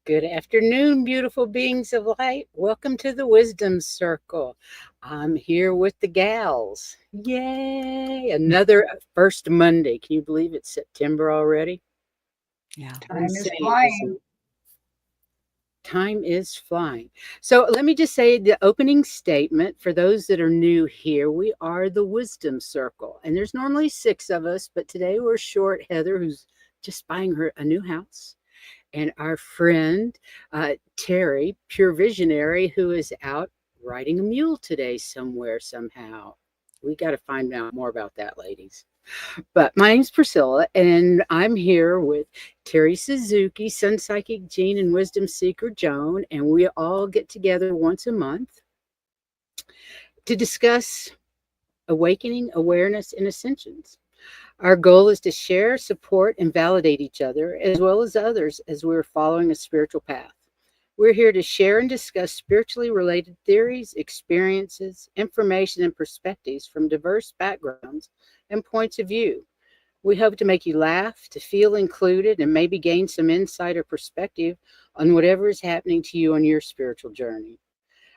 Good afternoon, beautiful beings of light. Welcome to the Wisdom Circle. I'm here with the gals. Yay! Another first Monday. Can you believe it's September already? Yeah. Time is Insane, isn't flying. it? Time is flying. So let me just say the opening statement for those that are new here. We are the Wisdom Circle, and there's normally six of us, but today we're short Heather, who's just buying her a new house, and our friend Terri, pure visionary, who is out riding a mule today somewhere, somehow. We got to find out more about that, ladies. But my name's Priscilla, and I'm here with Terri Suzuki, Sun Psychic Jean, and Wisdom Seeker Joan, and we all get together once a month to discuss awakening, awareness, and ascensions. Our goal is to share, support, and validate each other, as well as others, as we're following a spiritual path. We're here to share and discuss spiritually related theories, experiences, information, and perspectives from diverse backgrounds and points of view. We hope to make you laugh, to feel included, and maybe gain some insight or perspective on whatever is happening to you on your spiritual journey.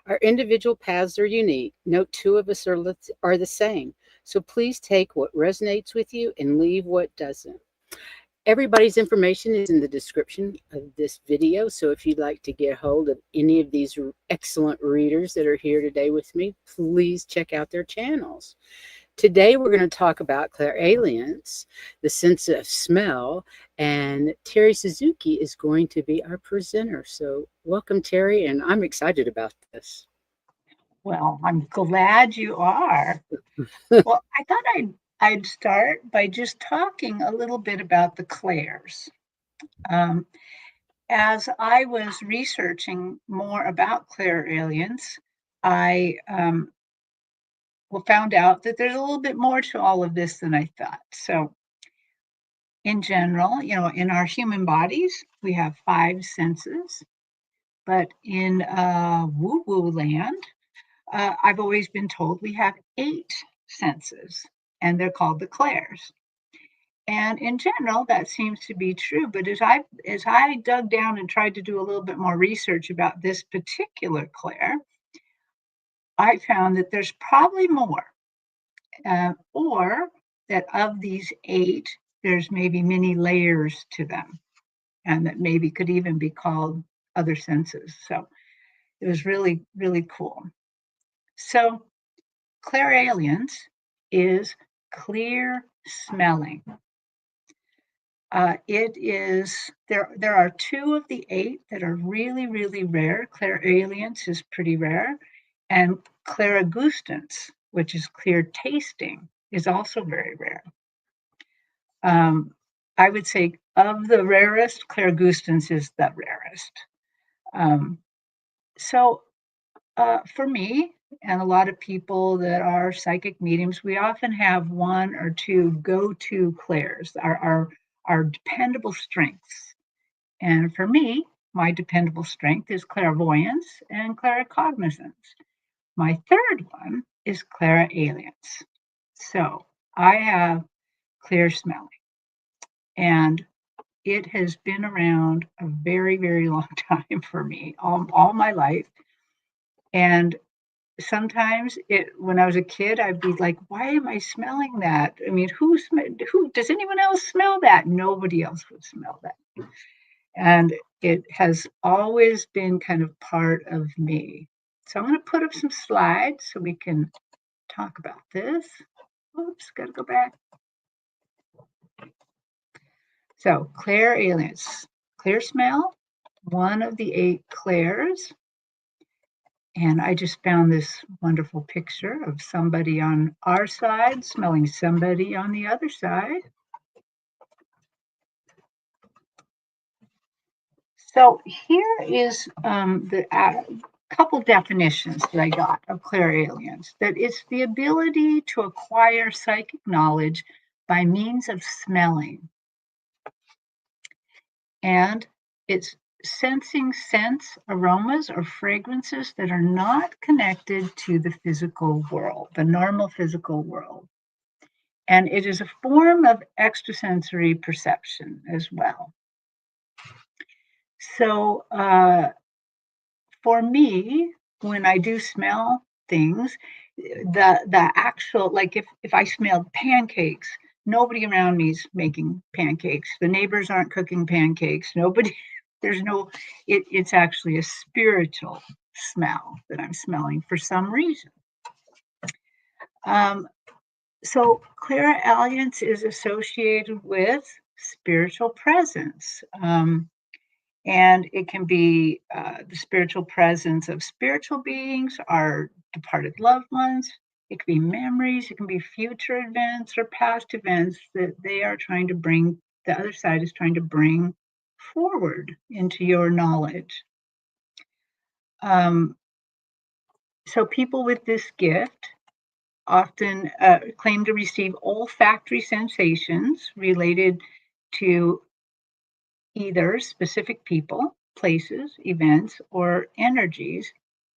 Our individual paths are unique. No two of us are the same. So please take what resonates with you and leave what doesn't. Everybody's information is in the description of this video. So if you'd like to get hold of any of these excellent readers that are here today with me, please check out their channels. Today, we're going to talk about clairalience, the sense of smell, and Terri Suzuki is going to be our presenter. So welcome, Terri, and I'm excited about this. Well, I'm glad you are. Well, I thought I'd start by just talking a little bit about the clairs. Um, as I was researching more about clairalience, I found out that there's a little bit more to all of this than I thought. So, in general, in our human bodies, we have five senses, but in woo-woo land, I've always been told we have eight senses, and they're called the clairs. And in general, that seems to be true. But as I dug down and tried to do a little bit more research about this particular clair, I found that there's probably more, or that of these eight, there's maybe many layers to them, and that maybe could even be called other senses. So it was really, really cool. So clairalience is clear smelling. It is there are two of the eight that are really, really rare. Clairalience is pretty rare, and claragustance, which is clear tasting, is also very rare. I would say of the rarest, claragustance is the rarest. Um, so for me and a lot of people that are psychic mediums, we often have one or two go-to clairs, our dependable strengths. And for me, my dependable strength is clairvoyance and claircognizance. My third one is clairalience. So I have clear smelling, and it has been around a very, very long time for me, all my life. And sometimes when I was a kid, I'd be like, why am I smelling that? I mean, who does anyone else smell that? Nobody else would smell that. And it has always been kind of part of me. So I'm going to put up some slides so we can talk about this. Oops, got to go back. So clairalience, clear smell, one of the eight clairs. And I just found this wonderful picture of somebody on our side smelling somebody on the other side. So here is the couple definitions that I got of clairalience. That it's the ability to acquire psychic knowledge by means of smelling. And it's sensing scents, aromas, or fragrances that are not connected to the physical world, the normal physical world. And it is a form of extrasensory perception as well. So for me, when I do smell things, the actual, like if I smelled pancakes, nobody around me is making pancakes. The neighbors aren't cooking pancakes. Nobody, there's no, it's actually a spiritual smell that I'm smelling for some reason. Um, so clairalience is associated with spiritual presence. And it can be the spiritual presence of spiritual beings, our departed loved ones. It can be memories, it can be future events or past events that they are trying to bring, the other side is trying to bring forward into your knowledge. Um, so people with this gift often claim to receive olfactory sensations related to either specific people, places, events, or energies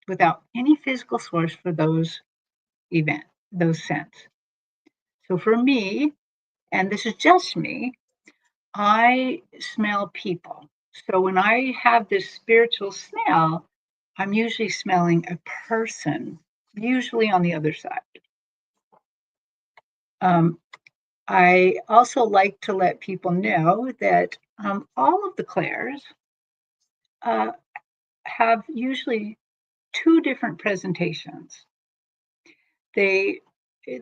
without any physical source for those scents. So for me, and this is just me, I smell people. So when I have this spiritual smell, I'm usually smelling a person, usually on the other side. Um, I also like to let people know that all of the clairs uh, have usually two different presentations. They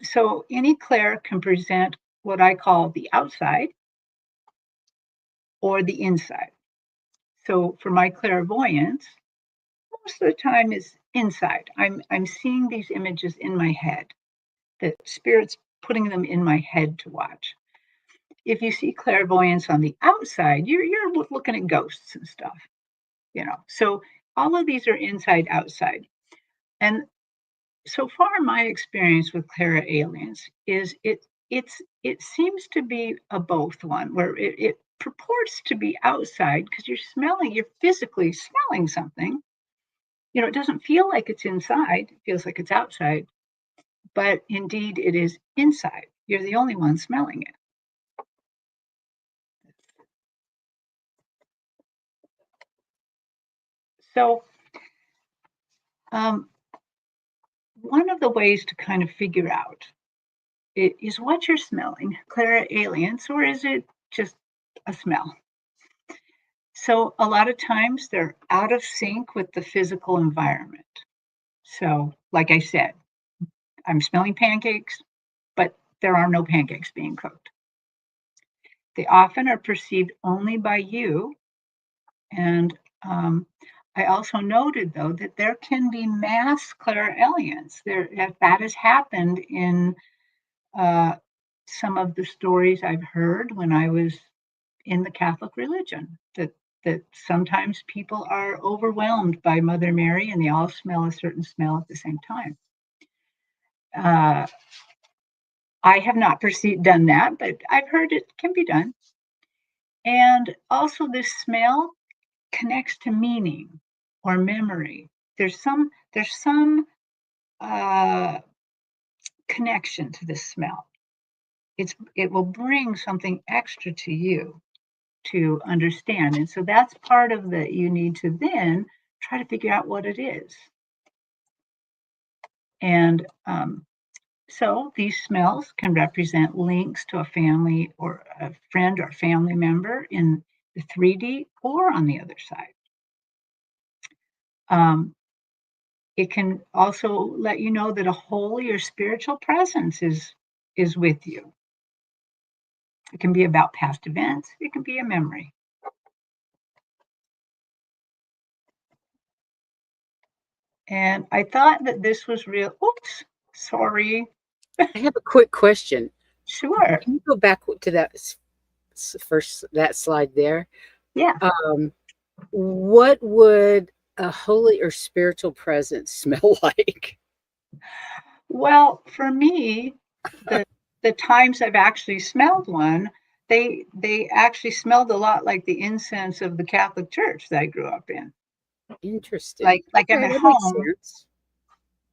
so any clair can present what I call the outside or the inside. So for my clairvoyance, most of the time is inside. I'm seeing these images in my head. The spirit's putting them in my head to watch. If you see clairvoyance on the outside, you're looking at ghosts and stuff, you know. So all of these are inside outside. And so far my experience with Clairalience is it seems to be a both one where it purports to be outside because you're physically smelling something. You know, it doesn't feel like it's inside, it feels like it's outside, but indeed it is inside. You're the only one smelling it. So um, one of the ways to kind of figure out is what you're smelling Clairalience, or is it just a smell? So a lot of times they're out of sync with the physical environment. So, like I said, I'm smelling pancakes, but there are no pancakes being cooked. They often are perceived only by you. And I also noted, though, that there can be mass clairalience. That has happened in uh, some of the stories I've heard when I was in the Catholic religion, that sometimes people are overwhelmed by Mother Mary and they all smell a certain smell at the same time. Uh, I have not done that, but I've heard it can be done. And also, this smell connects to meaning or memory. There's some uh, connection to this smell. It will bring something extra to you to understand. And so that's part of that you need to then try to figure out what it is. And so these smells can represent links to a family or a friend or family member in the 3D or on the other side. Um, it can also let you know that a holy or spiritual presence is with you. It can be about past events. It can be a memory. And I thought that this was real. Oops, sorry. I have a quick question. Sure. Can you go back to first that slide there? Yeah. Um, what would a holy or spiritual presence smell like? Well, for me, the the times I've actually smelled one, they actually smelled a lot like the incense of the Catholic Church that I grew up in. Interesting. Like I'm Okay, at that makes home. sense.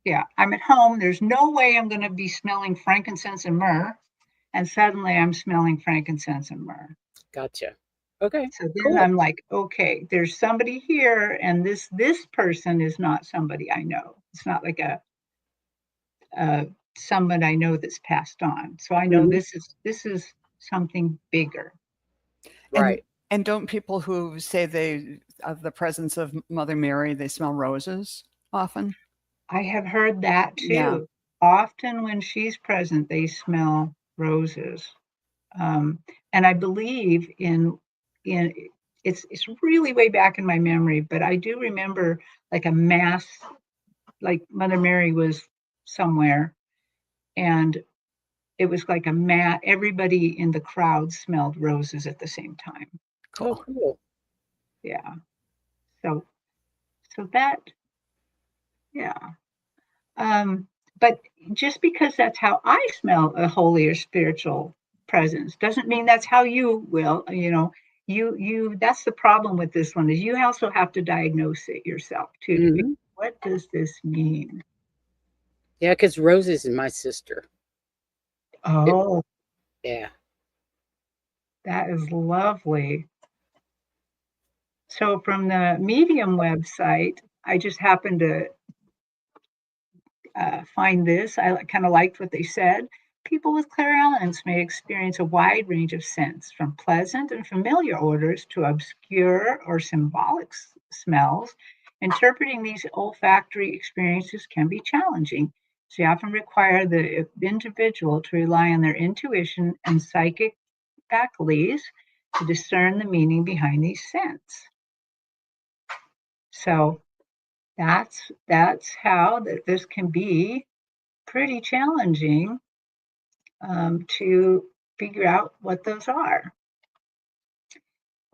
Yeah, I'm at home. There's no way I'm going to be smelling frankincense and myrrh, and suddenly I'm smelling frankincense and myrrh. Gotcha. Okay. So then Cool. I'm like, okay, there's somebody here, and this person is not somebody I know. It's not like a someone I know that's passed on. So I know Hmm. this is something bigger. And Right. and don't people who say they of the presence of Mother Mary, they smell roses often? I have heard that Yeah, too. Often when she's present, they smell roses. Um, and I believe in it's really way back in my memory, but I do remember like a mass, like Mother Mary was somewhere, and it was like a mat. Everybody in the crowd smelled roses at the same time. Oh, cool. cool. Yeah. So that, yeah. Um, but just because that's how I smell a holy or spiritual presence doesn't mean that's how you will, you that's the problem with this one is you also have to diagnose it yourself too to figure Hmm. what does this mean? Yeah, because Rose is my sister. It, Oh, yeah. that is lovely. So from the Medium website, I just happened to find this. I kind of liked what they said. People with clairalience may experience a wide range of scents, from pleasant and familiar odors to obscure or symbolic smells. Interpreting these olfactory experiences can be challenging. They often require the individual to rely on their intuition and psychic faculties to discern the meaning behind these scents. So that's how that this can be pretty challenging to figure out what those are.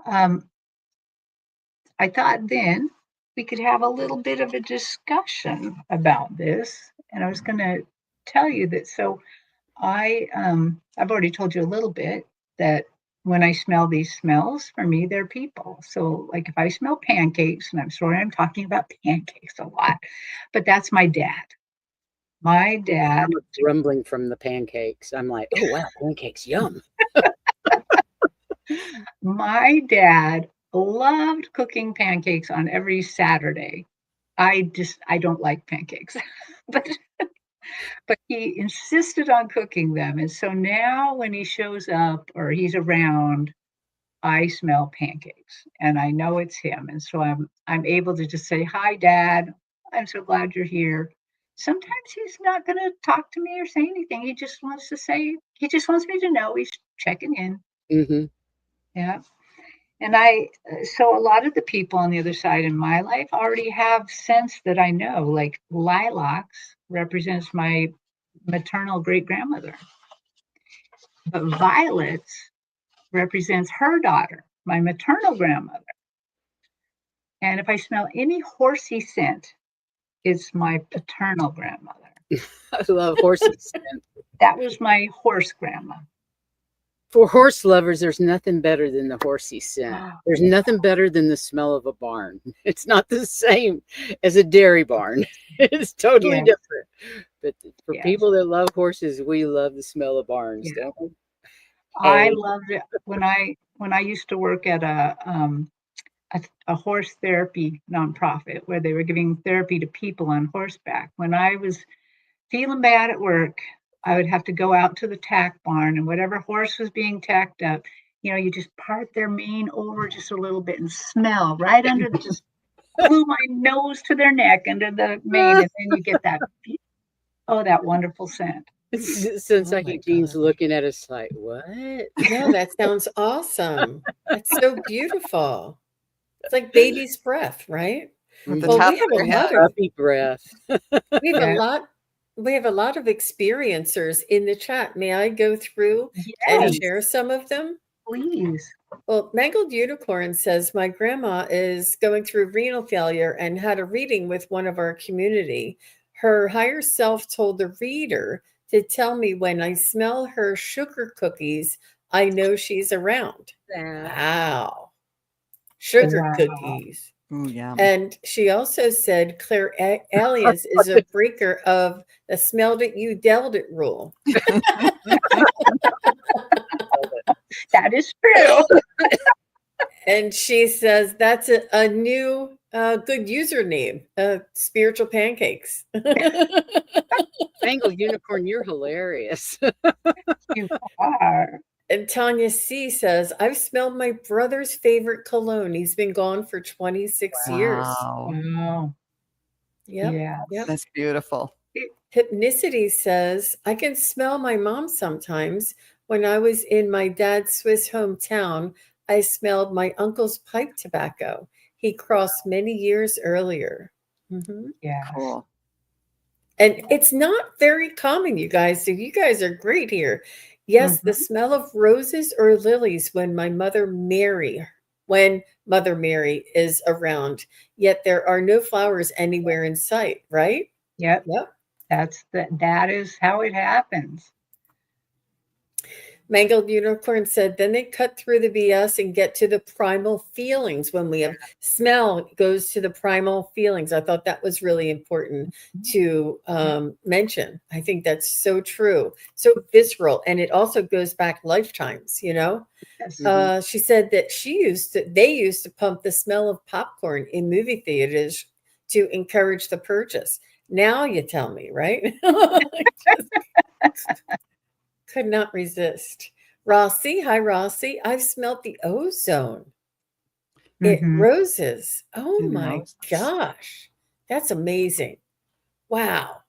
Um, I thought then we could have a little bit of a discussion about this, and I was going to tell you that. So I've already told you a little bit that when I smell these smells, for me they're people. So like if I smell pancakes, and I'm sorry I'm talking about pancakes a lot, but that's my dad. My dad, I'm grumbling from the pancakes. I'm like, oh, wow, pancakes, yum. my dad loved cooking pancakes on every Saturday. I don't like pancakes, but but he insisted on cooking them. And so now when he shows up or he's around, I smell pancakes and I know it's him. And so I'm able to just say, "Hi, Dad. I'm so glad you're here." Sometimes he's not going to talk to me or say anything. He just wants me to know he's checking in. Hmm. Yeah. And so a lot of the people on the other side in my life already have scents that I know, like lilacs represents my maternal great grandmother, but violets represents her daughter, my maternal grandmother. And if I smell any horsey scent, it's my paternal grandmother. I love horsey scent. That was my horse grandma. For horse lovers, there's nothing better than the horsey scent. Oh, There's nothing better than the smell of a barn. It's not the same as a dairy barn. It's totally yes, different. But for yes, people that love horses, we love the smell of barns, yeah. don't we? I Hay. loved it when I used to work at a horse therapy nonprofit where they were giving therapy to people on horseback. When I was feeling bad at work, I would have to go out to the tack barn, and whatever horse was being tacked up, you just part their mane over just a little bit and smell right under the, just glue my nose to their neck under the mane, and then you get that, oh, that wonderful scent. Sounds Oh like my Eugene's gosh. looking at us like, what? No, that sounds awesome. That's so beautiful. It's like baby's breath, right? At the Well, Mhm. top we of have a their head. lot of Puppy breath. we have a Yeah. lot we have a lot of experiencers in the chat. May I go through and Yes, Please. share some of them? please. Well, Mangled Unicorn says my grandma is going through renal failure and had a reading with one of our community. Her higher self told the reader to tell me when I smell her sugar cookies, I know she's around. That. Wow. Sugar Wow. cookies. Ooh, yum. And she also said Clairalience is a breaker of the smelled it, you dealt it rule. That is true. And she says that's a new good username, spiritual pancakes. Mangled unicorn, you're hilarious. You are. And Tanya C says, I've smelled my brother's favorite cologne. He's been gone for 26 years. Wow. Wow. Yep. Yeah. Yep. That's beautiful. Hypnicity says, I can smell my mom sometimes. When I was in my dad's Swiss hometown, I smelled my uncle's pipe tobacco. He crossed many years earlier. Mhm. Yes. Cool. And it's not very common, you guys. So you guys are great here. Yes, the Mhm. smell of roses or lilies when Mother Mary is around. Yet there are no flowers anywhere in sight, right? Yep. Yep. That is how it happens. Mangled Unicorn said, then they cut through the BS and get to the primal feelings. When we have smell, goes to the primal feelings. I thought that was really important to mention. I think that's so true. So visceral. And it also goes back lifetimes, you know? Yes. She said that they used to pump the smell of popcorn in movie theaters to encourage the purchase. Now you tell me, right? Could not resist. Rossi, hi Rossi. I've smelt the ozone. It Mhm. roses. Oh And my roses. gosh. That's amazing. Wow.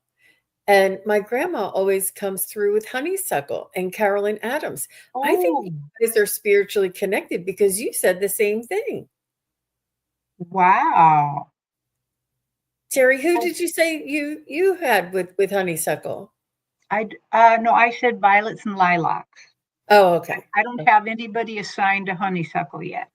And my grandma always comes through with honeysuckle and Carolyn Adams. I think you Oh, guys are spiritually connected because you said the same thing. wow. Terry, who did you say you had with honeysuckle? No, I said violets and lilacs. Oh, okay. I don't have anybody assigned to honeysuckle yet.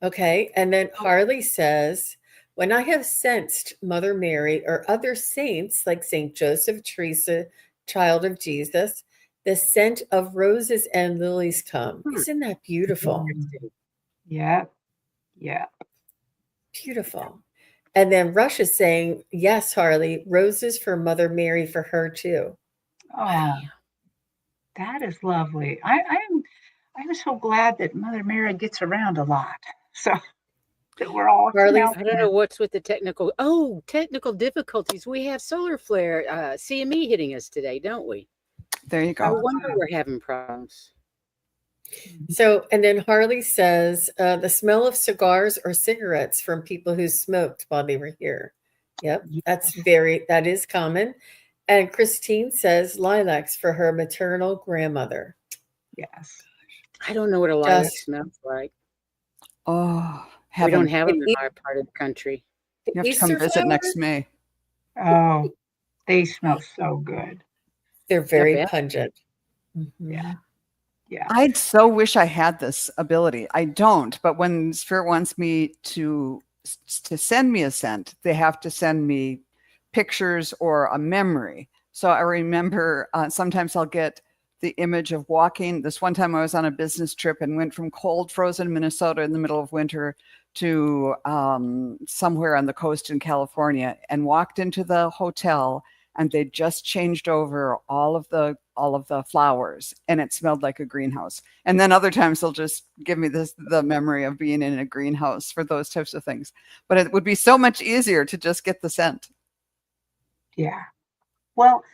Okay. And then Harley says, when I have sensed Mother Mary or other saints like Saint Joseph, Teresa, Child of Jesus, the scent of roses and lilies come. Isn't that beautiful? Yeah. Yeah. Beautiful. And then Rush is saying, yes, Harley, roses for Mother Mary for her too. Oh, that is lovely. I'm so glad that Mother Mary gets around a lot. So that we're all Harley, I don't know what's with the technical difficulties. We have solar flare, CME hitting us today, don't we? There you No go. wonder we're having problems. so, and then Harley says, the smell of cigars or cigarettes from people who smoked while they were here. Yep, that is common. And Christine says lilacs for her maternal grandmother. Yes. I don't know what a lilac Just smells like. Oh, We don't heaven. have them in our part of the country. You have to come Easter visit next flowers, May. Oh, they smell so good. they're very bet. pungent. Yeah. Mhm. Yeah. I so wish I had this ability. I don't, but when Spirit wants me to send me a scent, they have to send me pictures or a memory. So I remember sometimes I'll get the image of walking. This one time I was on a business trip and went from cold, frozen Minnesota in the middle of winter to somewhere on the coast in California and walked into the hotel, and they just changed over all of the flowers, and it smelled like a greenhouse. And then other times they'll just give me the memory of being in a greenhouse for those types of things. But it would be so much easier to just get the scent. Yeah. Well,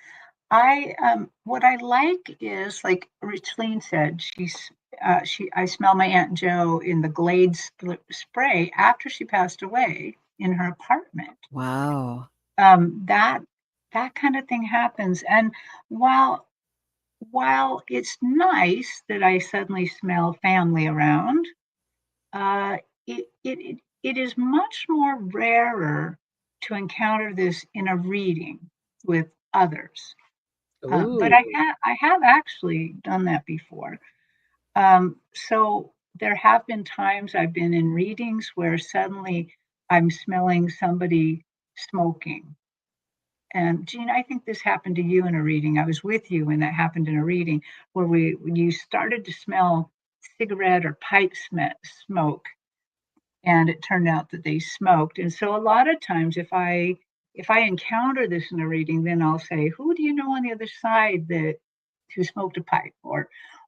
what I like is like Richleen said, I smell my Aunt Jo in the Glade spray after she passed away in her apartment. Wow. That kind of thing happens. And while it's nice that I suddenly smell family around, uh, it is much more rarer to encounter this in a reading with others. But Ooh. I have actually done that before. So there have been times I've been in readings where suddenly I'm smelling somebody smoking. And Jean, I think this happened to you in a reading. I was with you when that happened in a reading where when you started to smell cigarette or pipe smoke, and it turned out that they smoked. And so a lot of times if I encounter this in a reading, then I'll say, who do you know on the other side that who smoked a pipe?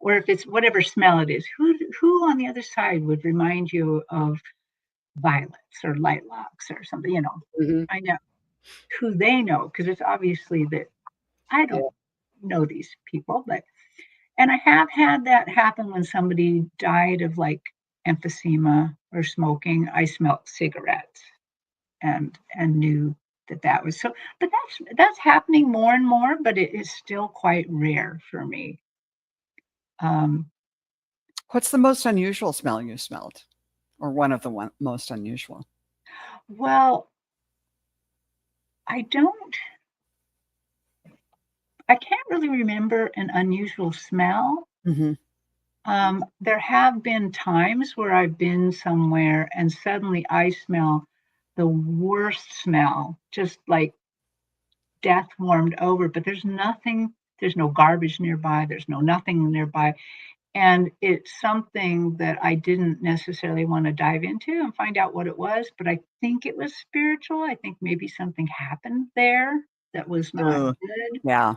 or if it's whatever smell it is, who on the other side would remind you of violets or lilacs or something, Hmm. I know who they know, because it's obviously that I Yeah. don't know these people, but and I have had that happen when somebody died of like emphysema or smoking. I smelled cigarettes and knew that that was so. But that's happening more and more, but it is still quite rare for me. Um, What's the most unusual smell you smelled? Or one of the most unusual? well, I don't. I can't really remember an unusual smell. Hmm. There have been times where I've been somewhere and suddenly I smell the worst smell, just like death warmed over, but there's no garbage nearby, there's no nothing nearby. And it's something that I didn't necessarily want to dive into and find out what it was, but I think it was spiritual. I think maybe something happened there that was not Oh, good. yeah.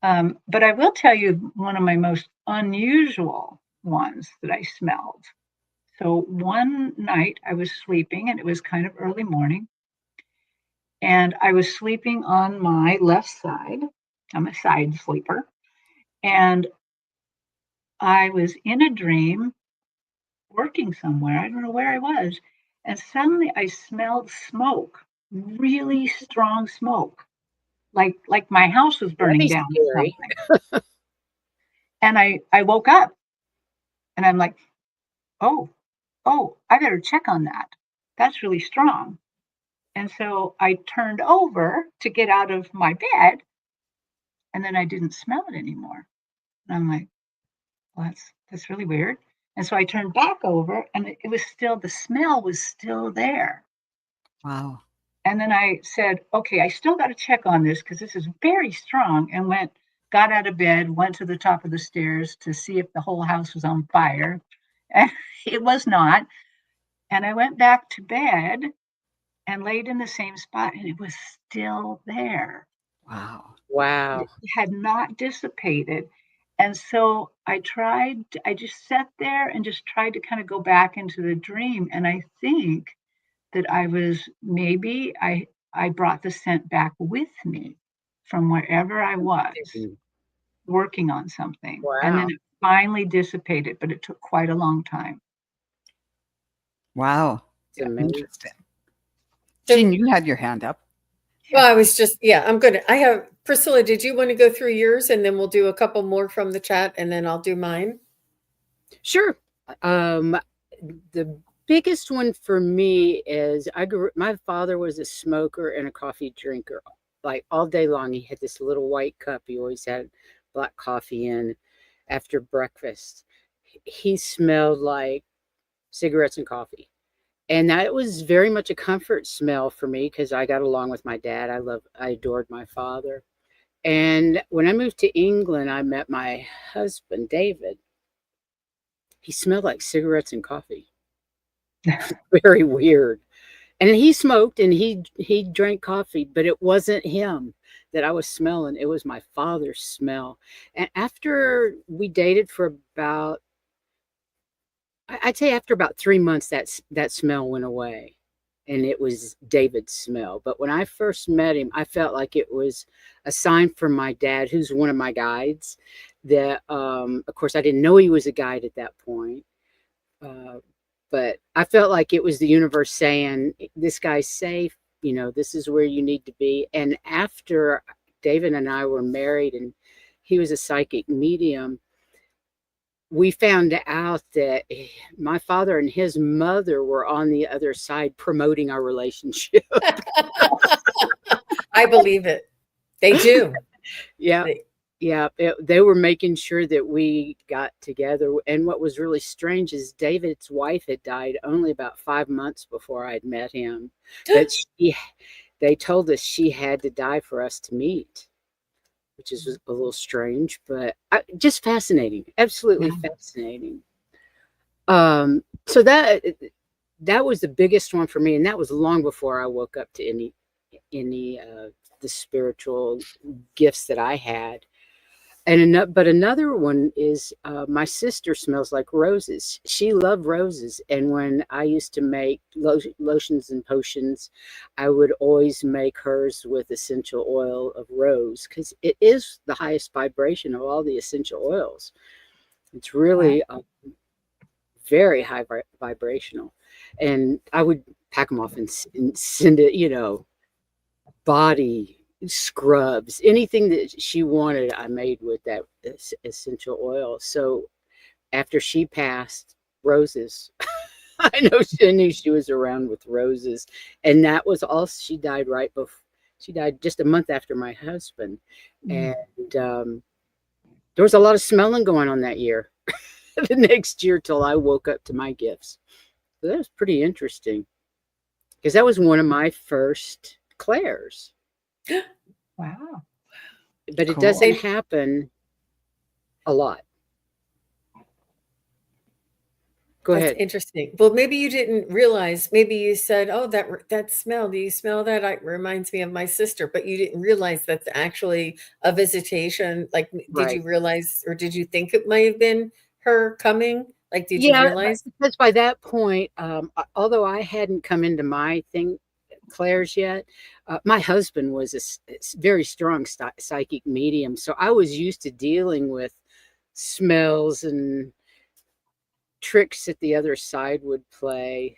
But I will tell you one of my most unusual ones that I smelled. So one night I was sleeping and it was kind of early morning, and I was sleeping on my left side. I'm a side sleeper. And I was in a dream working somewhere. I don't know where I was. And suddenly I smelled smoke, really strong smoke, like my house was That'd burning be down or scary. something. And I woke up and I'm like, oh, oh, I better check on that. That's really strong. And so I turned over to get out of my bed, and then I didn't smell it anymore. And I'm like, well, that's really weird. And so I turned back over, and it was still the smell was still there. Wow. And then I said, okay, I still got to check on this because this is very strong. And got out of bed, went to the top of the stairs to see if the whole house was on fire. And it was not. And I went back to bed and laid in the same spot, and it was still there. Wow. Wow. It had not dissipated. And so I just sat there and just tried to kind of go back into the dream. And I think that I brought the scent back with me from wherever I was Mhm. working on something. And then Wow. it finally dissipated, but it took quite a long time. Wow. It's amazing. Interesting. So, Jean, you had your hand up. well, I was just, yeah, I'm good. I have, Priscilla, did you want to go through yours and then we'll do a couple more from the chat and then I'll do mine? Sure. Um, the biggest one for me is my father was a smoker and a coffee drinker, like all day long. He had this little white cup he always had black coffee in after breakfast. He smelled like cigarettes and coffee. And that was very much a comfort smell for me because I got along with my dad. I adored my father. And when I moved to England, I met my husband, David. He smelled like cigarettes and coffee. Very weird. And he smoked and he drank coffee, but it wasn't him that I was smelling. It was my father's smell. And after we dated for about, I'd say after about 3 months, that smell went away, and it was David's smell. But when I first met him, I felt like it was a sign from my dad, who's one of my guides. That, of course, I didn't know he was a guide at that point. Uh, but I felt like it was the universe saying, this guy's safe. This is where you need to be. And after David and I were married and he was a psychic medium, we found out that my father and his mother were on the other side promoting our relationship. I believe it. They do. Yeah. They- Yeah, they were making sure that we got together. And what was really strange is David's wife had died only about 5 months before I'd met him. But they told us she had to die for us to meet, which is a little strange, but just fascinating. Absolutely Yeah. fascinating. So that was the biggest one for me, and that was long before I woke up to any the spiritual gifts that I had. But another one is my sister smells like roses. She loved roses, and when I used to make lotions and potions, I would always make hers with essential oil of rose because it is the highest vibration of all the essential oils. It's Wow. really very high vibrational, and I would pack them off and send it, body scrubs, anything that she wanted, I made with that essential oil. So after she passed, roses. I knew she was around with roses, and that was all. She died right before. She died just a month after my husband, Mm. and there was a lot of smelling going on that year. The next year till I woke up to my gifts. So that was pretty interesting because that was one of my first clairs. Wow. But it Cool. doesn't happen a lot. Go That's ahead. interesting. Well, maybe you didn't realize. Maybe you said, "Oh, that smell. Do you smell that? It reminds me of my sister." But you didn't realize that's actually a visitation. Like, did Right. you realize, or did you think it might have been her coming? Like, did you Yeah, realize? because by that point, although I hadn't come into my Claire's yet, my husband was a very strong psychic medium. So I was used to dealing with smells and tricks that the other side would play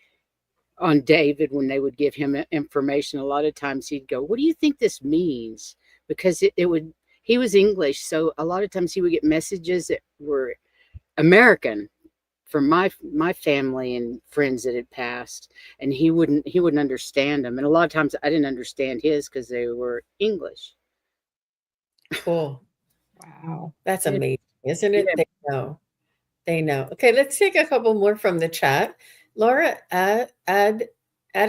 on David when they would give him information. A lot of times he'd go, "What do you think this means?" Because it would, he was English. So a lot of times he would get messages that were American from my family and friends that had passed, and he wouldn't understand them, and a lot of times I didn't understand his because they were English. Cool. Wow. That's Yeah. amazing, isn't Yeah. it? They know. They know. Okay, let's take a couple more from the chat. Laura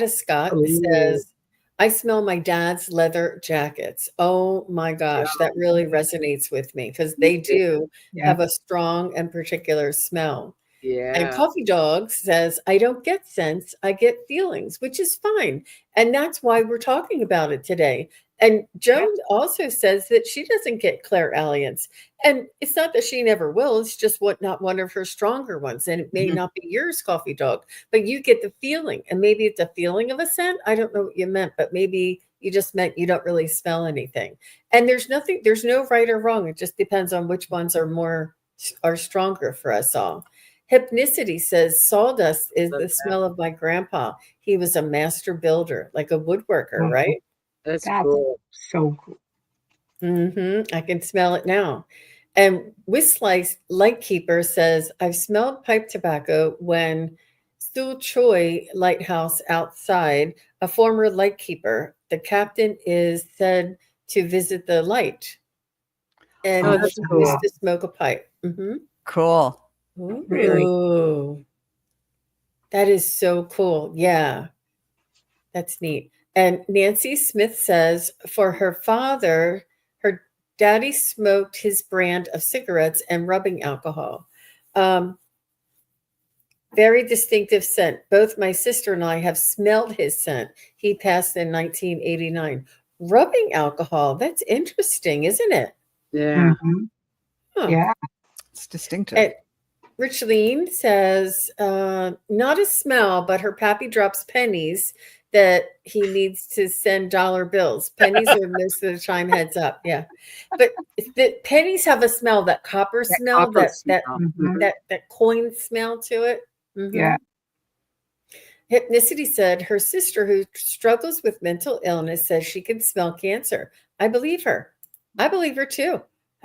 Scott Oh, says, I smell my dad's leather jackets. Oh my gosh, that really resonates with me because they do Yeah. have a strong and particular smell. And yeah. Coffee Dog says, I don't get scents, I get feelings, which is fine. And that's why we're talking about it today. And Yeah. Joan also says that she doesn't get clairalience. And it's not that she never will, it's just not one of her stronger ones. And it may Mhm. not be yours, Coffee Dog, but you get the feeling. And maybe it's a feeling of a scent. I don't know what you meant, but maybe you just meant you don't really smell anything. And there's no right or wrong. It just depends on which ones are stronger for us all. Hypnicity says sawdust is Love the that. smell of my grandpa. He was a master builder, like a woodworker, Wow. right? That's That's cool. so cool. I can smell it now. And Whistlice Lightkeeper says, I've smelled pipe tobacco when Sul Choi Lighthouse outside, a former lightkeeper. The captain is said to visit the light, and Oh, he that's used cool. to smoke a pipe. Cool. Very. Ooh, that is so cool. Yeah. That's neat. And Nancy Smith says for her father, her daddy smoked his brand of cigarettes and rubbing alcohol. Um, Very distinctive scent. Both my sister and I have smelled his scent. He passed in 1989. Rubbing alcohol, that's interesting, isn't it? Yeah. Mhm. Huh. Yeah. It's distinctive. And Richleen says, not a smell, but her pappy drops pennies that he needs to send dollar bills. Pennies are most of the time heads up. Yeah. But the pennies have a smell, that copper That smell, copper that that smell. Mhm. Mhm. that that coin smell to it. Yeah. Hypnicity said her sister, who struggles with mental illness, says she can smell cancer. I believe her. I believe her too.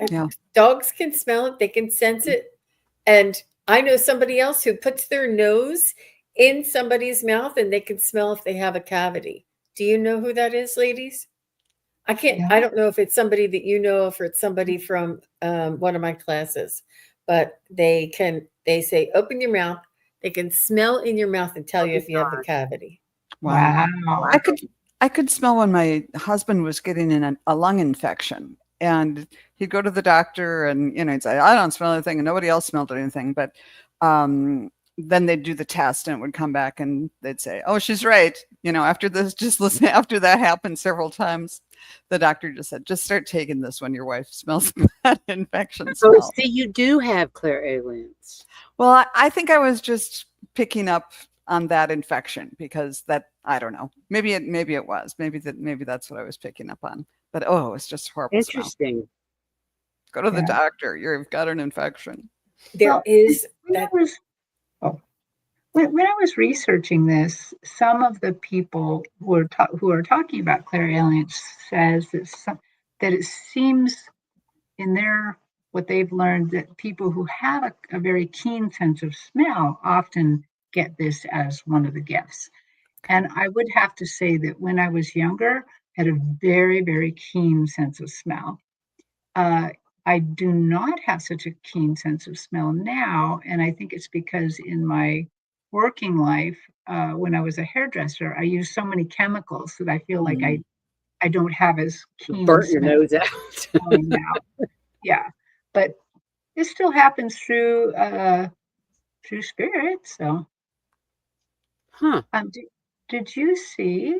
Yeah. Dogs can smell it, they can sense it. And I know somebody else who puts their nose in somebody's mouth and they can smell if they have a cavity. Do you know who that is, ladies? Yeah. I don't know if it's somebody that you know, if it's somebody from one of my classes, but they say, open your mouth. They can smell in your mouth and tell Oh you my if you have the gosh. cavity. Wow. Wow. I could smell when my husband was getting a lung infection, and he'd go to the doctor, and he'd say, "I don't smell anything," and nobody else smelled anything. But then they'd do the test, and it would come back, and they'd say, "Oh, she's right." After this, just listen. After that happened several times, The doctor just said, just start taking this when your wife smells that infection So smell. see, you do have clairalience. Well, I think I was just picking up on that infection because that, I don't know. Maybe it was. Maybe that's what I was picking up on. But oh, it's just a horrible smell. Interesting. Go to the Yeah. doctor. You've got an infection. There Well, is when that. I was when I was researching this, some of the people who are talking about clairalience says that it seems in their what they've learned that people who have a very keen sense of smell often get this as one of the gifts. And I would have to say that when I was younger, I had a very, very keen sense of smell. Uh, I do not have such a keen sense of smell now, and I think it's because in my working life, when I was a hairdresser, I used so many chemicals that I feel like I don't have as keen a Burnt your smell nose out. now. Yeah, but it still happens through spirit. So, Huh. did you see?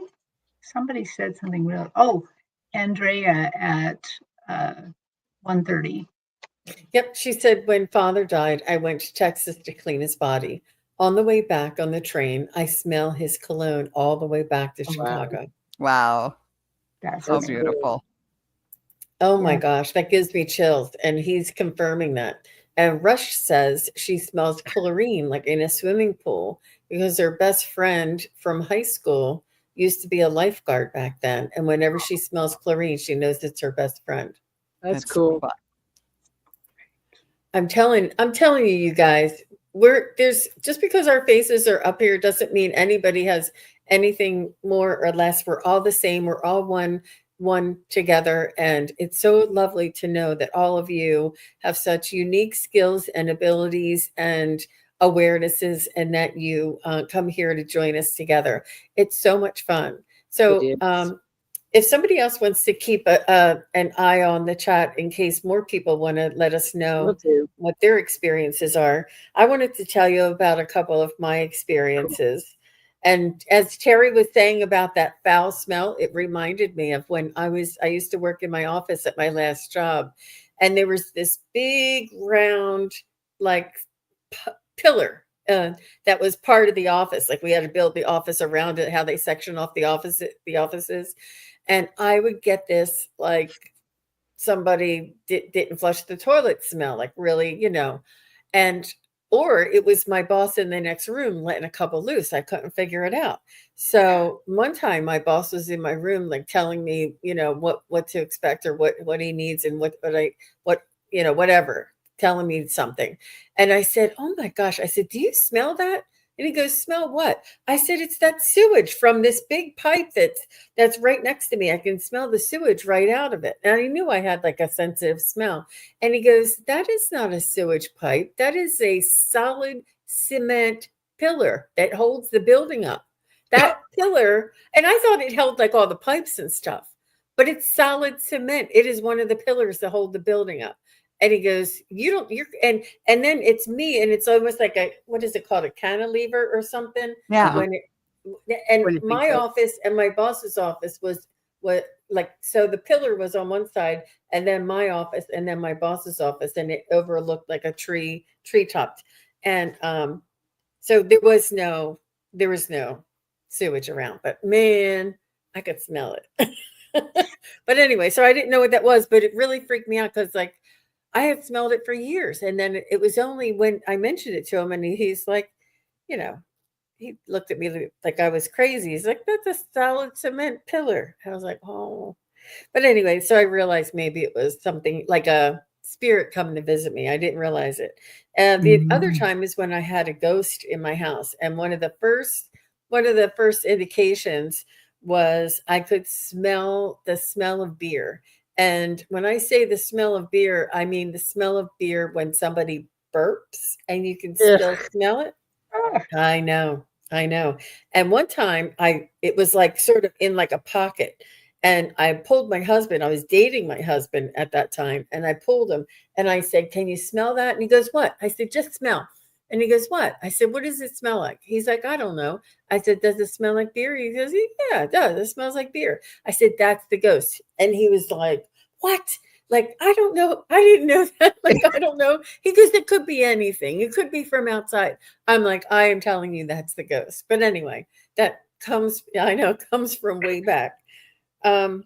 Somebody said something real. Oh, Andrea at 1:30. Yep, she said when father died, I went to Texas to clean his body. On the way back on the train, I smell his cologne all the way back to Oh, wow. Chicago. Wow. That's How That's amazing. beautiful. Oh my Yeah. gosh, that gives me chills. And he's confirming that. And Rush says she smells chlorine like in a swimming pool because her best friend from high school used to be a lifeguard back then. And whenever she smells chlorine, she knows it's her best friend. That's It's so cool. fun. I'm telling you, you guys, there's just because our faces are up here doesn't mean anybody has anything more or less. We're all the same. We're all one together. And it's so lovely to know that all of you have such unique skills and abilities and awarenesses and that you come here to join us together. It's so much fun. So It is. if somebody else wants to keep an eye on the chat in case more people want to let us Will know do. what their experiences are, I wanted to tell you about a couple of my experiences. And as Terry was saying about that foul smell, it reminded me of when I used to work in my office at my last job, and there was this big round like pillar that was part of the office. Like we had to build the office around it, how they section off the offices. And I would get this like somebody didn't flush the toilet smell, like really, and or it was my boss in the next room letting a couple loose. I couldn't figure it out. So one time my boss was in my room, like telling me, what to expect or what he needs and whatever, telling me something. And I said, "Oh my gosh." I said, "Do you smell that?" And he goes, "Smell what?" I said, "It's that sewage from this big pipe that's right next to me. I can smell the sewage right out of it." And I knew I had like a sensitive smell. And he goes, "That is not a sewage pipe. That is a solid cement pillar that holds the building up. That pillar," and I thought it held like all the pipes and stuff, but it's solid cement. It is one of the pillars that hold the building up. And he goes, "You don't, you're," and then it's me, and it's almost like what is it called? A cantilever or something. Yeah. Uh-huh. When and What do you think my so? office and my boss's office was what, like, so the pillar was on one side and then my office and then my boss's office, and it overlooked like a tree topped. And so there was no sewage around, but man, I could smell it. But anyway, so I didn't know what that was, but it really freaked me out because like I had smelled it for years. And then it was only when I mentioned it to him and he's like, you know, he looked at me like I was crazy. He's like, "That's a solid cement pillar." I was like, "Oh." But anyway, so I realized maybe it was something like a spirit coming to visit me. I didn't realize it. And the other Mhm. time is when I had a ghost in my house. And one of the first indications was I could smell the smell of beer. And when I say the smell of beer, I mean the smell of beer when somebody burps and you can still Ugh. smell it. Oh, I know. I know. And one time it was like sort of in like a pocket. And I pulled my husband. I was dating my husband at that time. And I pulled him and I said, "Can you smell that?" And he goes, "What?" I said, "Just smell." And he goes, what? I said, what does it smell like? He's like, I don't know. I said, does it smell like beer? He goes, yeah, it does. It smells like beer. I said, that's the ghost. And he was like, what? Like, I don't know. I didn't know that. Like, I don't know. He goes, it could be anything. It could be from outside. I'm like, I am telling you that's the ghost. But anyway, that comes, I know, comes from way back. And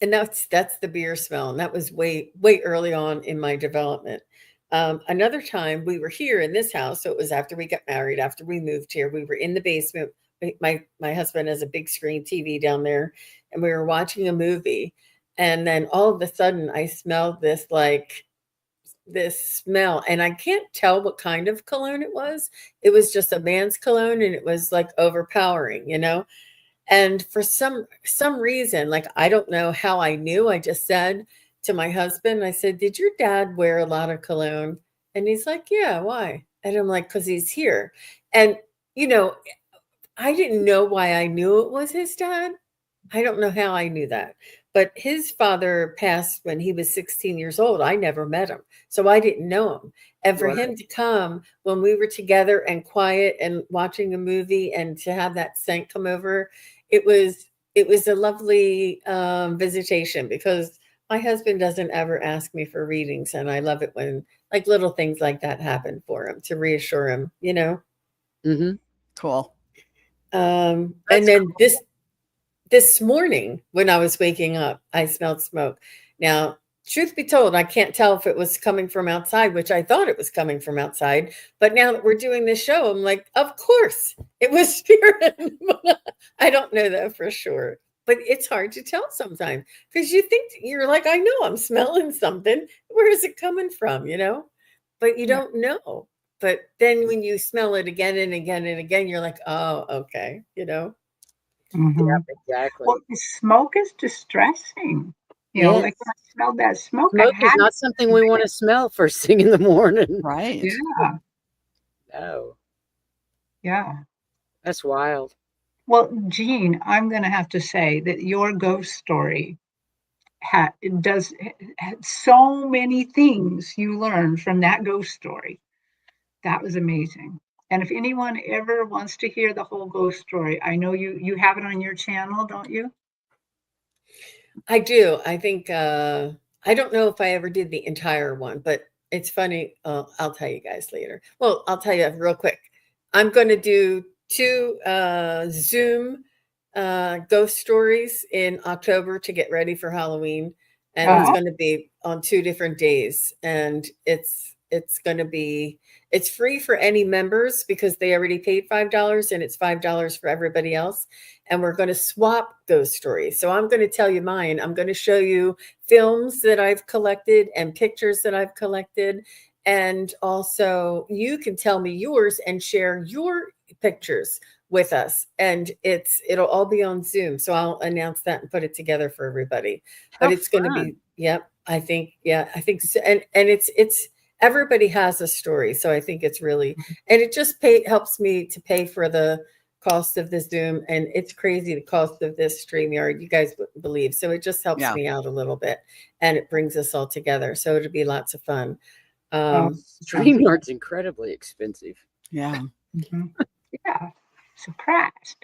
that's the beer smell. And that was way early on in my development. Another time we were here in this house. So it was after we got married, after we moved here, we were in the basement. My husband has a big screen TV down there, and we were watching a movie. And then all of a sudden I smelled this smell, and I can't tell what kind of cologne it was. It was just a man's cologne, and it was like overpowering, you know? And for some reason, like, I don't know how I knew, I just said to my husband, I said, did your dad wear a lot of cologne? And he's like, yeah, why? And I'm like, because he's here. And, you know, I didn't know why I knew it was his dad. I don't know how I knew that. But his father passed when he was 16 years old. I never met him. So I didn't know him. And for Right. him to come when we were together and quiet and watching a movie, and to have that scent come over, it was a lovely visitation, because my husband doesn't ever ask me for readings. And I love it when like little things like that happen for him, to reassure him, you know? Mm-hmm. Cool. And That's then this morning when I was waking up, I smelled smoke. Now, truth be told, I can't tell if it was coming from outside, which I thought it was coming from outside. But now that we're doing this show, I'm like, of course it was spirit. I don't know that for sure, but it's hard to tell sometimes, because you think, you're like, I know I'm smelling something. Where is it coming from? You know, but you don't know. But then when you smell it again and again and again, you're like, oh, okay, you know. Mhm. exactly. Well, the smoke is distressing. You know, Yes. like when I smelled that smoke, I Smoke is had not something we want to smell first thing in the morning. Right. yeah, No, yeah. that's wild. Well, Jean, I'm going to have to say that your ghost story does so many things you learned from that ghost story. That was amazing. And if anyone ever wants to hear the whole ghost story, I know you have it on your channel, don't you? I do. I think I don't know if I ever did the entire one, but it's funny. I'll tell you guys later. Well, I'll tell you real quick. I'm going to do 2 Zoom ghost stories in October to get ready for Halloween, and it's Uh-huh. going to be on 2 different days, and it's going to be, it's free for any members because they already paid $5, and it's $5 for everybody else. And we're going to swap ghost stories. So I'm going to tell you mine. I'm going to show you films that I've collected and pictures that I've collected. And also you can tell me yours and share your pictures with us. And it'll all be on Zoom. So I'll announce that and put it together for everybody. How But it's going to fun. be, yep, I think, yeah, I think so. And it's everybody has a story. So I think it's really, and it just helps me to pay for the cost of the Zoom, and it's crazy the cost of this StreamYard, you guys wouldn't believe. So it just helps Yeah. me out a little bit, and it brings us all together. So it'll be lots of fun. Oh, sounds StreamYard's incredibly expensive. Yeah. mhm. Yeah, surprised.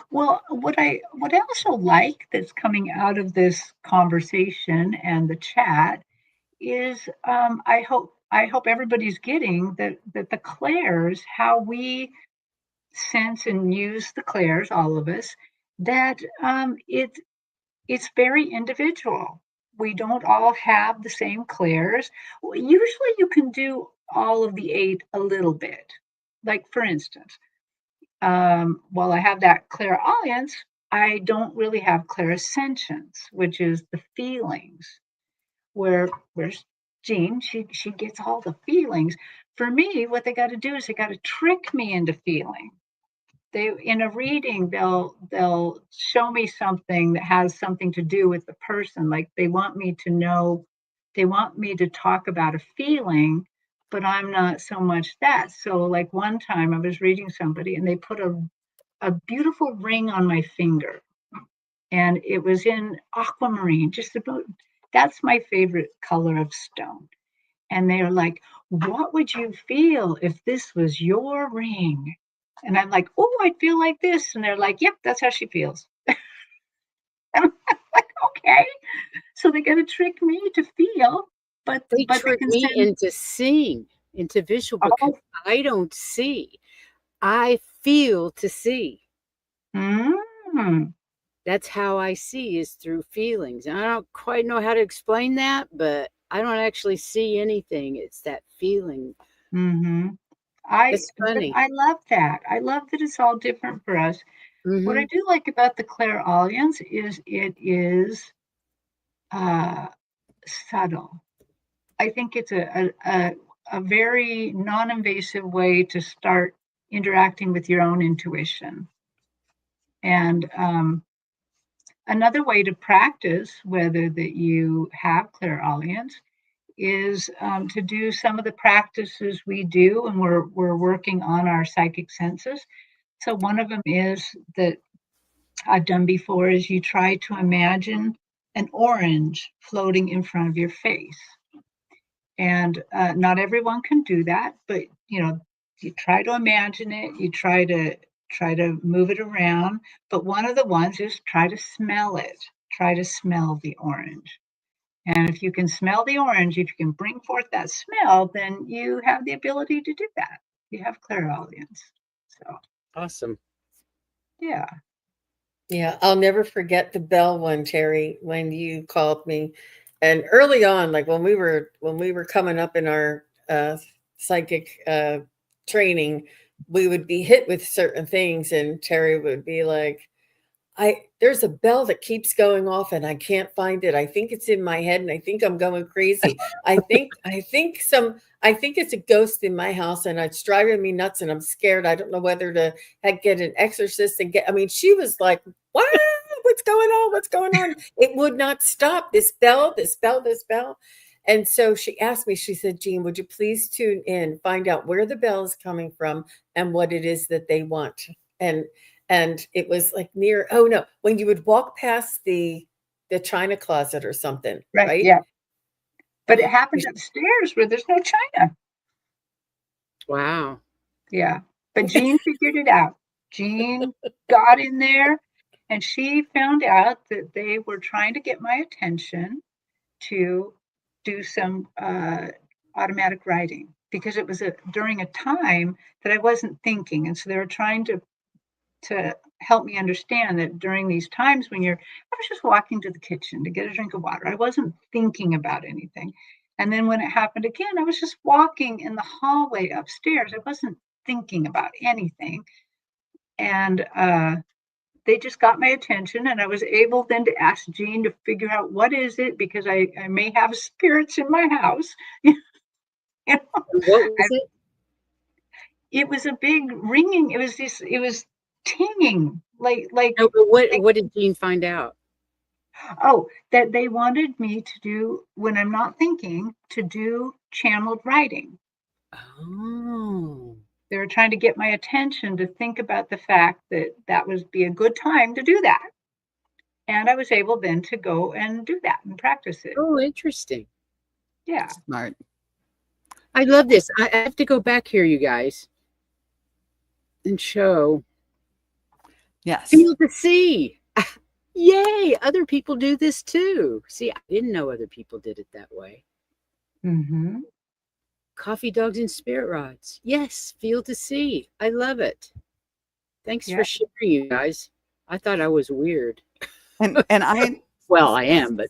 Well, what I also like that's coming out of this conversation and the chat is I hope everybody's getting that the clairs, how we sense and use the clairs, all of us, that it's very individual. We don't all have the same clairs. Usually you can do all of the 8 a little bit. Like for instance, while I have that clairalience, I don't really have clairsentience, which is the feelings. Where's Jean? She gets all the feelings. For me, what they got to do is they got to trick me into feeling. They in a reading they'll show me something that has something to do with the person. Like they want me to know, they want me to talk about a feeling, but I'm not so much that. So like one time I was reading somebody and they put a beautiful ring on my finger, and it was in aquamarine, just about, that's my favorite color of stone. And they're like, what would you feel if this was your ring? And I'm like, oh, I'd feel like this. And they're like, yep, that's how she feels. And I'm like, okay. So they're going to trick me to feel, They but they trick can me send, into seeing, into visual, because oh, I don't see. I feel to see. mm, That's how I see, is through feelings. And I don't quite know how to explain that, but I don't actually see anything. It's that feeling. mm-hmm. It's But funny. I love that. I love that it's all different for us. What I Hmm. do like about the Clairalience is it is uh, subtle. I think it's a very non-invasive way to start interacting with your own intuition. And another way to practice whether that you have clairaudience is to do some of the practices we do, and we're working on our psychic senses. So one of them is that I've done before is you try to imagine an orange floating in front of your face. And not everyone can do that, but you try to imagine it, you try to move it around. But one of the ones is try to smell it, try to smell the orange. And if you can smell the orange, if you can bring forth that smell, then you have the ability to do that. You have clairaudience. So Awesome. yeah. Yeah, I'll never forget the bell one, Terry, when you called me. And early on, like when we were coming up in our psychic training, we would be hit with certain things, and Terry would be like, I there's a bell that keeps going off and I can't find it. I think it's in my head and I think I'm going crazy. I think it's a ghost in my house and it's driving me nuts and I'm scared. I don't know whether to get an exorcist and get, I mean, she was like, "What? What's going on? What's going on?" It would not stop. This bell, this bell, this bell. And so she asked me, she said, "Jean, would you please tune in, find out where the bell is coming from and what it is that they want?" And it was like near, oh no, when you would walk past the china closet or something, Right. right? Yeah. But it happened upstairs where there's no china. Wow. Yeah. But Jean figured it out. Jean got in there and she found out that they were trying to get my attention to do some automatic writing because it was during a time that I wasn't thinking. And so they were trying to help me understand that during these times when I was just walking to the kitchen to get a drink of water. I wasn't thinking about anything. And then when it happened again, I was just walking in the hallway upstairs. I wasn't thinking about anything. And they just got my attention, and I was able then to ask Jean to figure out what is it because I may have spirits in my house. you know, And what was it? it was a big ringing. It was tinging No, but what like what did Jean find out? oh, that they wanted me to do when I'm not thinking to do channeled writing. Oh. They were trying to get my attention to think about the fact that that would be a good time to do that. And I was able then to go and do that and practice it. Oh, interesting. Yeah. Smart. I love this. I have to go back here, you guys, and show. Yes. Feel to see. Yay! Other people do this too. See, I didn't know other people did it that way. Mm-hmm. Coffee dogs and spirit rods. Yes, feel to see. I love it. Thanks Yeah. for sharing, you guys. I thought I was weird. And Well, I am, but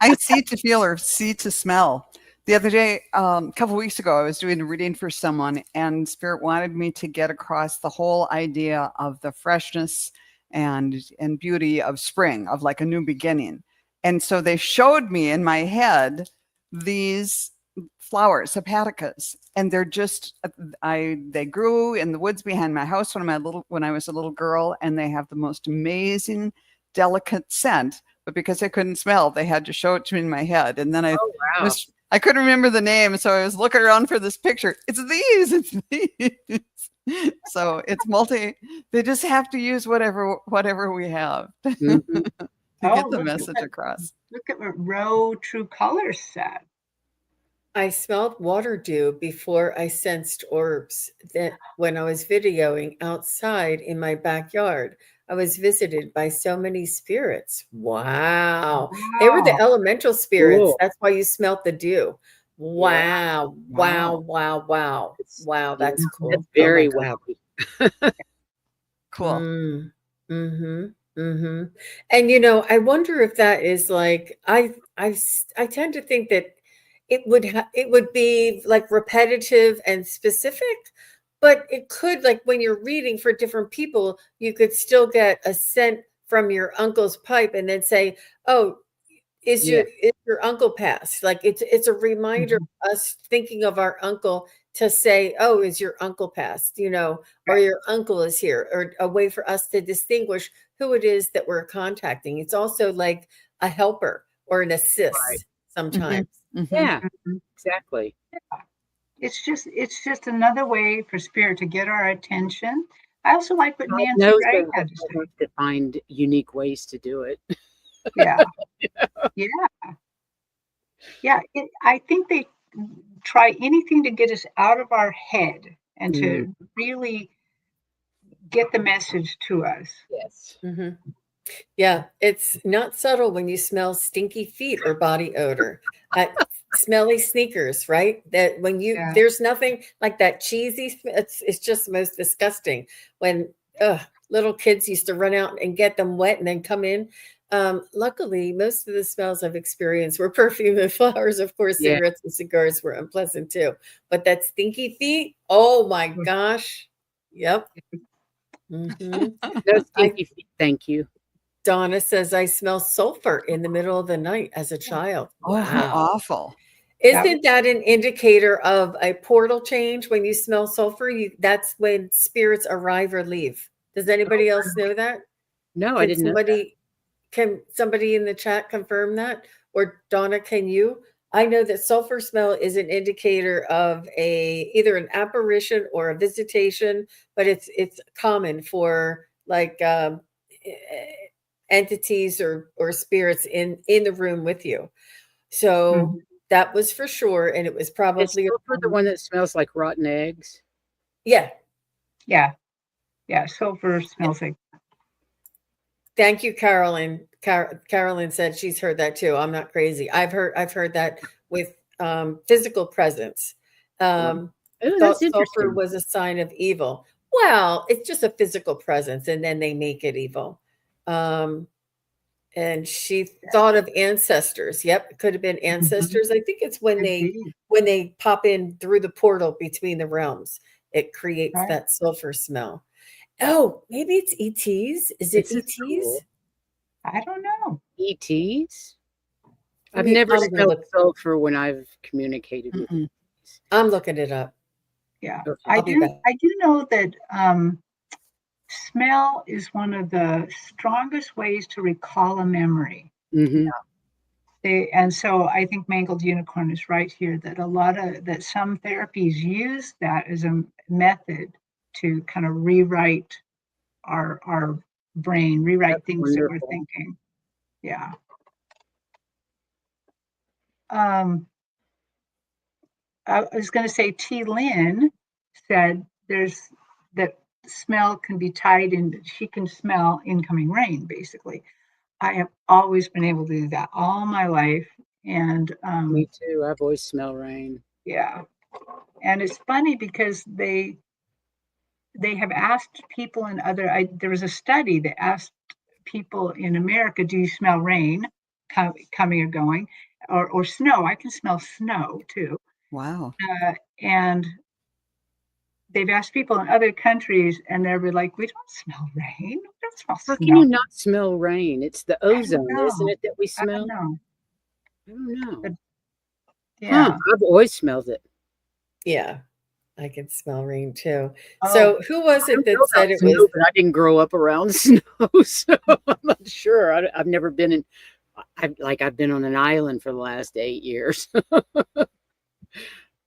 I see to feel or see to smell. The other day, a couple weeks ago, I was doing a reading for someone, and Spirit wanted me to get across the whole idea of the freshness and beauty of spring, of like a new beginning. And so they showed me in my head these flowers, hepaticas, and they're just they grew in the woods behind my house when I was a little girl, and they have the most amazing, delicate scent. But because I couldn't smell, they had to show it to me in my head. And then oh wow. I couldn't remember the name, so I was looking around for this picture. It's these. So it's they just have to use whatever we have Mhm. to get the message across. Look at what Row True Colors said. I smelled water dew before I sensed orbs. That when I was videoing outside in my backyard, I was visited by so many spirits. Wow. They were the Wow. elemental spirits. Cool. That's why you smelt the dew. Yeah. Wow. Wow. Wow. Wow. Wow. It's, Wow. yeah, That's that's cool. Oh my very God. wacky. Cool. Mm. Mhm. Mhm. And I wonder if that is like I tend to think that it would be like repetitive and specific, but it could, like when you're reading for different people, you could still get a scent from your uncle's pipe and then say, "Oh, Yeah. is your uncle passed?" Like it's a reminder Mhm. of us thinking of our uncle to say, "Oh, is your uncle passed?" Or Right. your uncle is here, or a way for us to distinguish who it is that we're contacting. It's also like a helper or an Right. assist Hmm. sometimes. Hmm. Yeah, Mhm. exactly. It's just another way for spirit to get our attention. I also like what God Nancy knows Ray that had to I say. have to find unique ways to do it. Yeah, yeah, yeah. I think they try anything to get us out of our head and Mm, to really get the message to us. yes. Mhm. Yeah, it's not subtle when you smell stinky feet or body odor. Uh, Smelly sneakers, right? That when Yeah. there's nothing like that cheesy, it's just the most disgusting. When little kids used to run out and get them wet and then come in. Luckily, most of the smells I've experienced were perfume and flowers. Of course, Yeah. cigarettes and cigars were unpleasant too. But that stinky feet, oh my gosh. Yep. Hmm. No I stinky feet, thank you. Donna says, I smell sulfur in the middle of the night as a child. Oh, how Wow. awful. That was Isn't that an indicator of a portal change when you smell sulfur? That's when spirits arrive or leave. Does anybody else know that? No, I Can didn't know that. somebody in the chat confirm that? Or Donna, can you? I know that sulfur smell is an indicator of either an apparition or a visitation, but it's common for like eh, entities or spirits in the room with you. So mhm. that was for sure, and it was Is probably sulfur the one that smells like rotten eggs? yeah. Yeah, yeah. Sulfur smells like Thank you, Carolyn. Carolyn said she's heard that too. I'm not crazy. I've heard that with physical presence. Um, Oh, Thought that's sulfur interesting. was a sign of evil. Well, it's just a physical presence, and then they make it evil. Um, and she thought of ancestors. Yep, it could have been mhm, ancestors. I think it's when could they be, when they pop in through the portal between the realms. It creates right? that sulfur smell. Oh, maybe it's ETs. Is it This is ETs? cool. I don't know. ETs? I've Let me. never I'm gonna smelled look. sulfur when I've communicated with Mm-mm. ETs. I'm looking it up. Yeah, Okay. I I'll be do. back. I do know that smell is one of the strongest ways to recall a memory. Mm-hmm. And so I think Mangled Unicorn is right here that that some therapies use that as a method to kind of rewrite our brain, That's rewrite things that we're wonderful. thinking. Yeah. Um, I was going to say T. Lynn said that smell can be tied in. She can smell incoming rain, basically. I have always been able to do that all my life. And Me too. I've always smelled rain. yeah, and it's funny because they have asked people in there was a study that asked people in America, do you smell rain coming or going, or snow? I can smell snow too. Wow. And they've asked people in other countries, and they're like, we don't smell rain. We don't smell How can you snow. not smell rain? It's the I don't ozone, isn't know. it, that we I don't smell? know. I don't know. But Huh. yeah. I've always smelled it. Yeah, I can smell rain too. Oh, So who was I it don't know that about said it was? snow, but I didn't grow up around snow, so I'm not sure. I've never been in. I've been on an island for the last 8 years.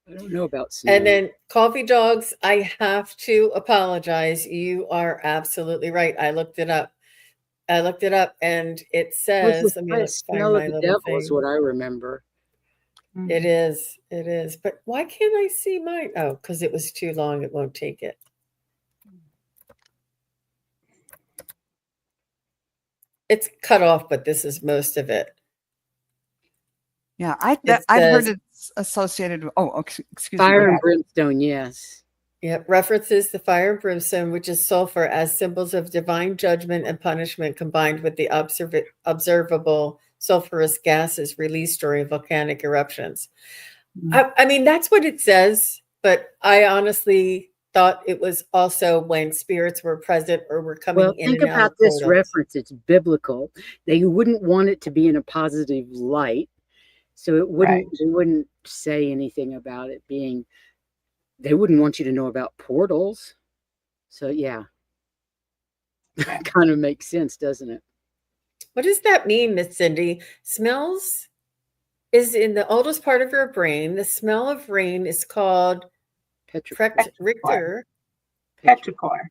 I don't know about And snow. then coffee dogs, I have to apologize. You are absolutely right. I looked it up. I looked it up and it It was says, let me the look, find smell of my the little devil is thing. what I remember. It is. It is. But why can't I see mine? Oh, because it was too long. It won't take it. It's cut off, but this is most of it. Yeah, It I've heard says, it's associated with, excuse Fire me. and brimstone, yes. yeah, references the fire and brimstone, which is sulfur, as symbols of divine judgment and punishment combined with the observable sulfurous gases released during volcanic eruptions. I mean, that's what it says, but I honestly thought it was also when spirits were present or were coming Well, in think and out about of this portals. reference. It's biblical. They wouldn't want it to be in a positive light. So it Right. wouldn't, they wouldn't say anything about it being, they wouldn't want you to know about portals. So yeah, Okay. kind of makes sense, doesn't it? What does that mean, Miss Cindy? Smells is in the oldest part of your brain. The smell of rain is called Petrichor. Richter. Petrichor.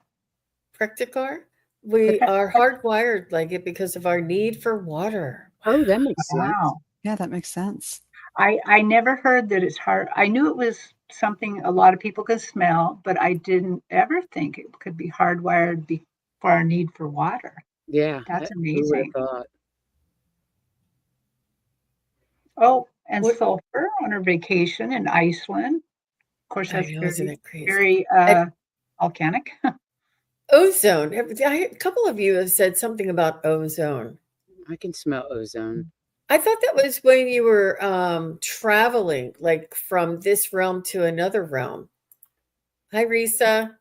Practicar. We are hardwired like it because of our need for water. Oh, that makes sense. Wow. Yeah, that makes sense. I never heard that it's hard. I knew it was something a lot of people could smell, but I didn't ever think it could be hardwired for our need for water. Yeah, That's who would have amazing. thought? Oh, and What sulfur on our vacation in Iceland. Of course, I that's know, isn't it crazy? very And volcanic. ozone. A couple of you have said something about ozone. I can smell ozone. I thought that was when you were traveling, like from this realm to another realm. Hi, Risa.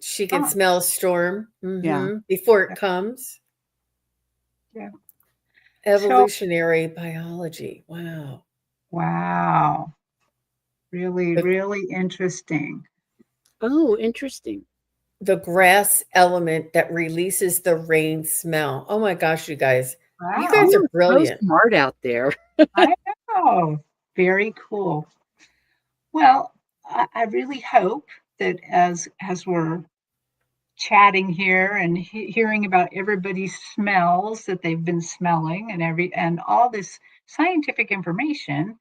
She can Oh, smell a storm Yeah. before it comes. yeah. Evolutionary biology. Wow. Wow. Really, The, really interesting. Oh, interesting. the grass element that releases the rain smell. Oh my gosh, you guys. You Wow. guys are So brilliant. smart out there. I know. Very cool. Well, I really hope that as we're chatting here and hearing about everybody's smells that they've been smelling and all this scientific information,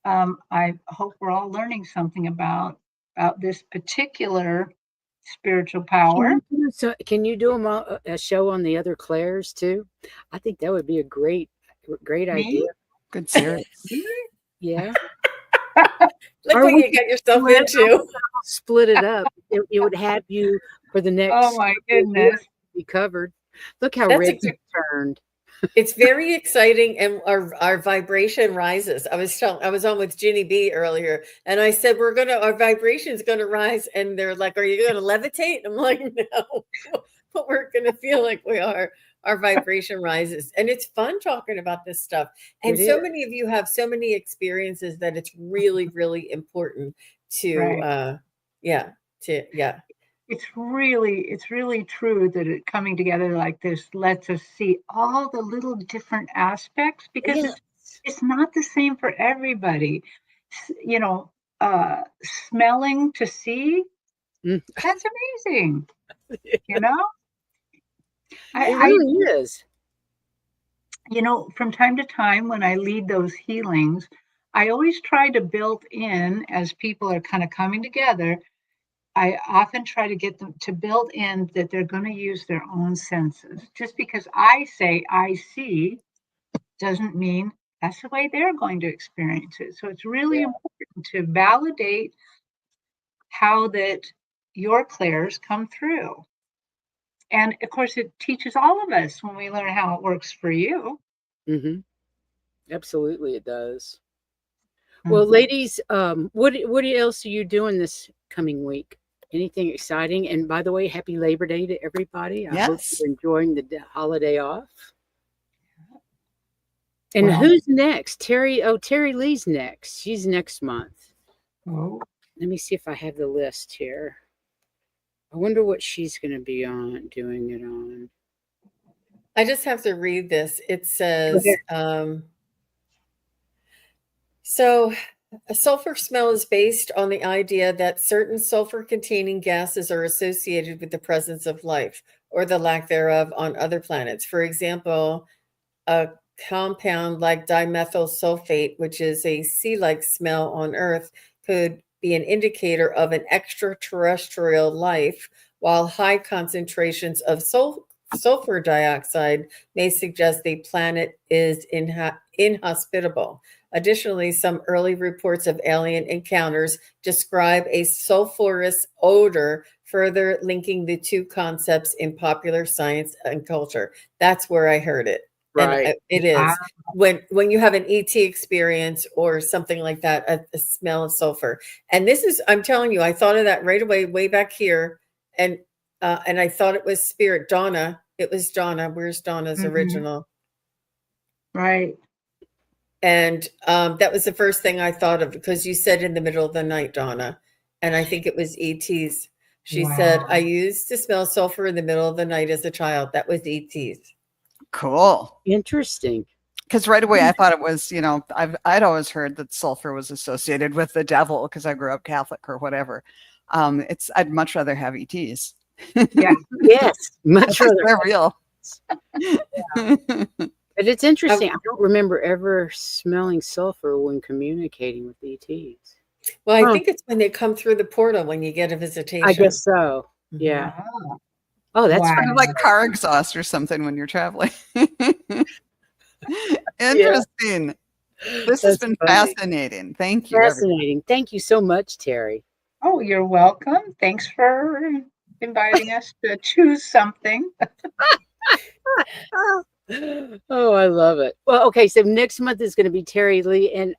I hope we're all learning something about this particular spiritual power. Can you do a show on the other Claires too? I think that would be a great idea. Me? Good series. Yeah. Look Or what we you could got yourself split into. split it up. It would have you for the Oh next my couple of years goodness. be covered. Look how That's red you turned. It's very exciting, and our vibration rises. I was on with Ginny B earlier, and I said our vibration is gonna rise, and they're like, "Are you gonna levitate?" I'm like, "No, but we're gonna feel like we are." Our vibration rises, and it's fun talking about this stuff. And It so is. many of you have so many experiences that it's really, really important to, Right. yeah, It's really true that it coming together like this lets us see all the little different aspects because yeah. it's not the same for everybody. You know, smelling to see, Mm. that's amazing. You know, It I really is. from time to time when I lead those healings, I always try to build in as people are kind of coming together. I often try to get them to build in that they're going to use their own senses. Just because I say I see doesn't mean that's the way they're going to experience it. So it's really Yeah. important to validate how that your clairs come through. And of course, it teaches all of us when we learn how it works for you. Hmm. Absolutely, it does. Mm. Well, ladies, what else are you doing this coming week? Anything exciting? And by the way, happy Labor Day to everybody. I hope Yes. you're enjoying the holiday off. And Well, who's next? Terry. Oh, Terry Lee's next. She's next month. oh, Let me see if I have the list here. I wonder what she's going to be doing it on. I just have to read this. It Go says, ahead. so a sulfur smell is based on the idea that certain sulfur containing gases are associated with the presence of life or the lack thereof on other planets. For example, a compound like dimethyl sulfate, which is a sea-like smell on Earth, could be an indicator of an extraterrestrial life, while high concentrations of sulfur dioxide may suggest the planet is inhospitable. Additionally, some early reports of alien encounters describe a sulfurous odor, further linking the two concepts in popular science and culture. That's where I heard it. Right. And it is when you have an ET experience or something like that, a smell of sulfur. And this is, I'm telling you, I thought of that right away, way back here, and I thought it was spirit. Donna. It was Donna. Where's Donna's original? Right. And that was the first thing I thought of, because you said in the middle of the night, Donna, and I think it was ET's. She said, I used to smell sulfur in the middle of the night as a child. That was ET's. Cool. Interesting. Because right away I thought it was, you know, I'd always heard that sulfur was associated with the devil because I grew up Catholic or whatever. I'd much rather have ETs. Yeah. Yes, much rather. They're real. But it's interesting. I don't remember ever smelling sulfur when communicating with ETs. Well, I think it's when they come through the portal when you get a visitation. I guess so. Yeah. Wow. Oh, that's Kind of like car exhaust or something when you're traveling. Interesting. This has been fascinating. Thank you. Fascinating. Thank you so much, Terri. Oh, you're welcome. Thanks for inviting us to choose something. Oh, I love it. Well, okay, so next month is going to be Terri Lee, and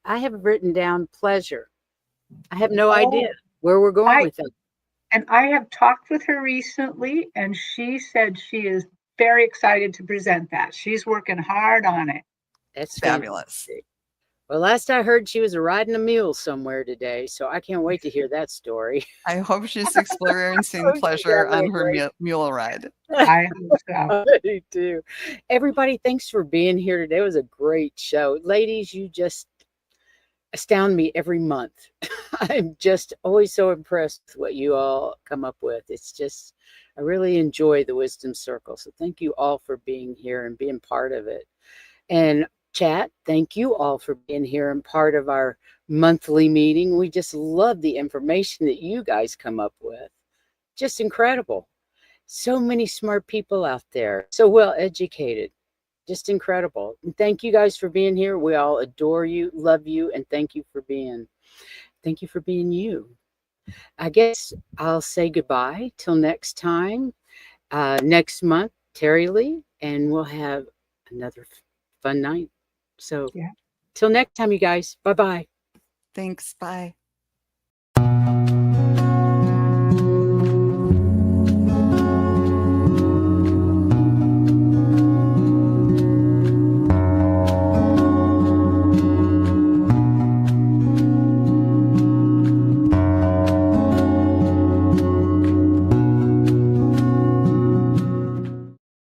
I have written down pleasure. I have no idea where we're going with it. And I have talked with her recently, and she said she is very excited to present that. She's working hard on it. That's fabulous. Fantastic. Well, last I heard, she was riding a mule somewhere today, so I can't wait to hear that story. I hope she's experiencing pleasure on her mule ride. I hope so. I do. Everybody, thanks for being here today. It was a great show. Ladies, you just astound me every month. I'm just always so impressed with what you all come up with. It's just, I really enjoy the Wisdom Circle. So thank you all for being here and being part of it. And chat, thank you all for being here and part of our monthly meeting. We just love the information that you guys come up with. Just incredible. So many smart people out there, so well educated. Just incredible. And thank you guys for being here. We all adore you, love you, and thank you for being you. I guess I'll say goodbye till next time. Next month, Terri Lee, and we'll have another fun night. So till next time, you guys. Bye-bye. Thanks. Bye.